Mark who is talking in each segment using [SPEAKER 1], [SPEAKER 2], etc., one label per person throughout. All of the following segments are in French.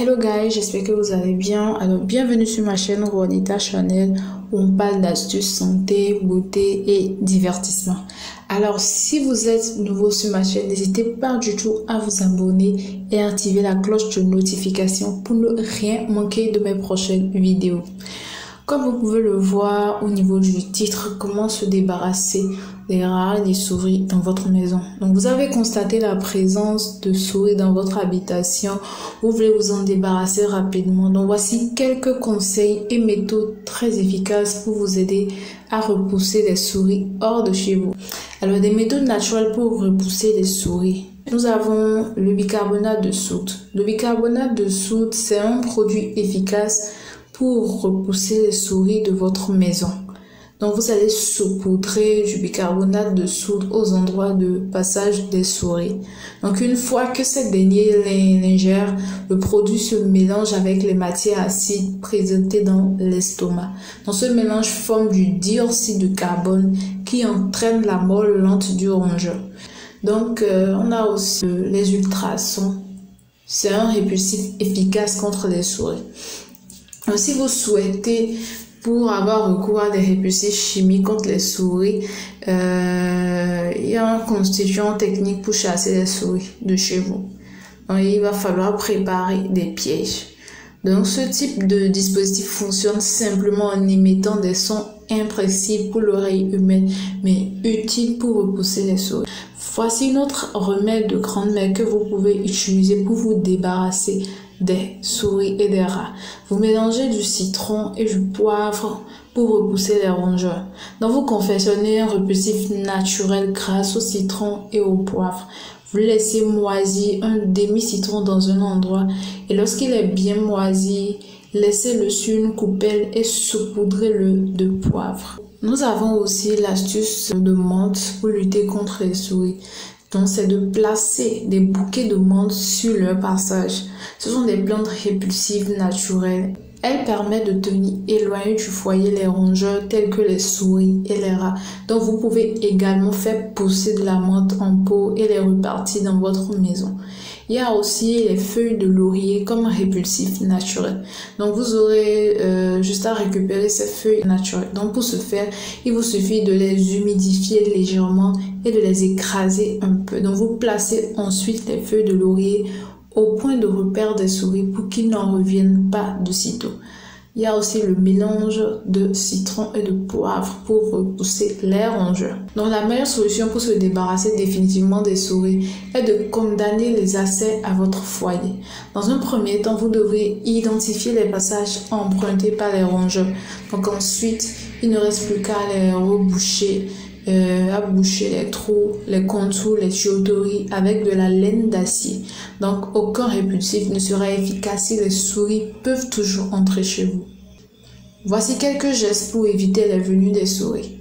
[SPEAKER 1] Hello guys, j'espère que vous allez bien. Alors bienvenue sur ma chaîne Juanita Channel où on parle d'astuces santé, beauté et divertissement. Alors si vous êtes nouveau sur ma chaîne, n'hésitez pas du tout à vous abonner et activer la cloche de notification pour ne rien manquer de mes prochaines vidéos. Comme vous pouvez le voir au niveau du titre, comment se débarrasser des rats et des souris dans votre maison. Donc vous avez constaté la présence de souris dans votre habitation, vous voulez vous en débarrasser rapidement. Donc voici quelques conseils et méthodes très efficaces pour vous aider à repousser les souris hors de chez vous. Alors des méthodes naturelles pour repousser les souris. Nous avons le bicarbonate de soude. Le bicarbonate de soude, c'est un produit efficace pour repousser les souris de votre maison. Donc vous allez saupoudrer du bicarbonate de soude aux endroits de passage des souris. Donc une fois que cette dernière l'ingère, le produit se mélange avec les matières acides présentées dans l'estomac. Donc ce mélange forme du dioxyde de carbone qui entraîne la mort lente du rongeur. Donc on a aussi les ultrasons. C'est un répulsif efficace contre les souris. Donc, si vous souhaitez pour avoir recours à des répulsifs chimiques contre les souris, il y a un constituant technique pour chasser les souris de chez vous. Donc, il va falloir préparer des pièges. Donc ce type de dispositif fonctionne simplement en émettant des sons imprécis pour l'oreille humaine, mais utiles pour repousser les souris. Voici une autre remède de grand-mère que vous pouvez utiliser pour vous débarrasser des souris et des rats. Vous mélangez du citron et du poivre pour repousser les rongeurs. Donc vous confectionnez un répulsif naturel grâce au citron et au poivre. Vous laissez moisir un demi-citron dans un endroit et lorsqu'il est bien moisi, laissez-le sur une coupelle et saupoudrez-le de poivre. Nous avons aussi l'astuce de menthe pour lutter contre les souris. Donc, c'est de placer des bouquets de menthe sur leur passage. Ce sont des plantes répulsives naturelles. Elles permettent de tenir éloigné du foyer les rongeurs tels que les souris et les rats. Donc, vous pouvez également faire pousser de la menthe en pot et les repartir dans votre maison. Il y a aussi les feuilles de laurier comme répulsif naturel. Donc, vous aurez juste à récupérer ces feuilles naturelles. Donc, pour ce faire, il vous suffit de les humidifier légèrement et de les écraser un peu. Donc, vous placez ensuite les feuilles de laurier au point de repère des souris pour qu'ils n'en reviennent pas de sitôt. Il y a aussi le mélange de citron et de poivre pour repousser les rongeurs. Donc la meilleure solution pour se débarrasser définitivement des souris est de condamner les accès à votre foyer. Dans un premier temps, vous devrez identifier les passages empruntés par les rongeurs. Donc ensuite, il ne reste plus qu'à les reboucher, à boucher les trous, les contours, les tuyauteries avec de la laine d'acier. Donc aucun répulsif ne sera efficace si les souris peuvent toujours entrer chez vous. Voici quelques gestes pour éviter la venue des souris.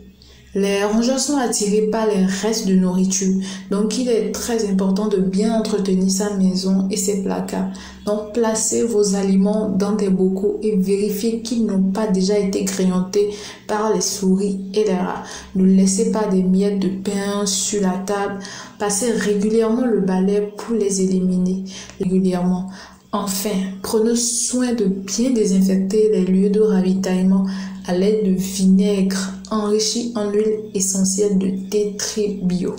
[SPEAKER 1] Les rongeurs sont attirés par les restes de nourriture, donc il est très important de bien entretenir sa maison et ses placards. Donc placez vos aliments dans des bocaux et vérifiez qu'ils n'ont pas déjà été grignotés par les souris et les rats. Ne laissez pas des miettes de pain sur la table. Passez régulièrement le balai pour les éliminer régulièrement. Enfin, prenez soin de bien désinfecter les lieux de ravitaillement à l'aide de vinaigre enrichi en huile essentielle de thé bio.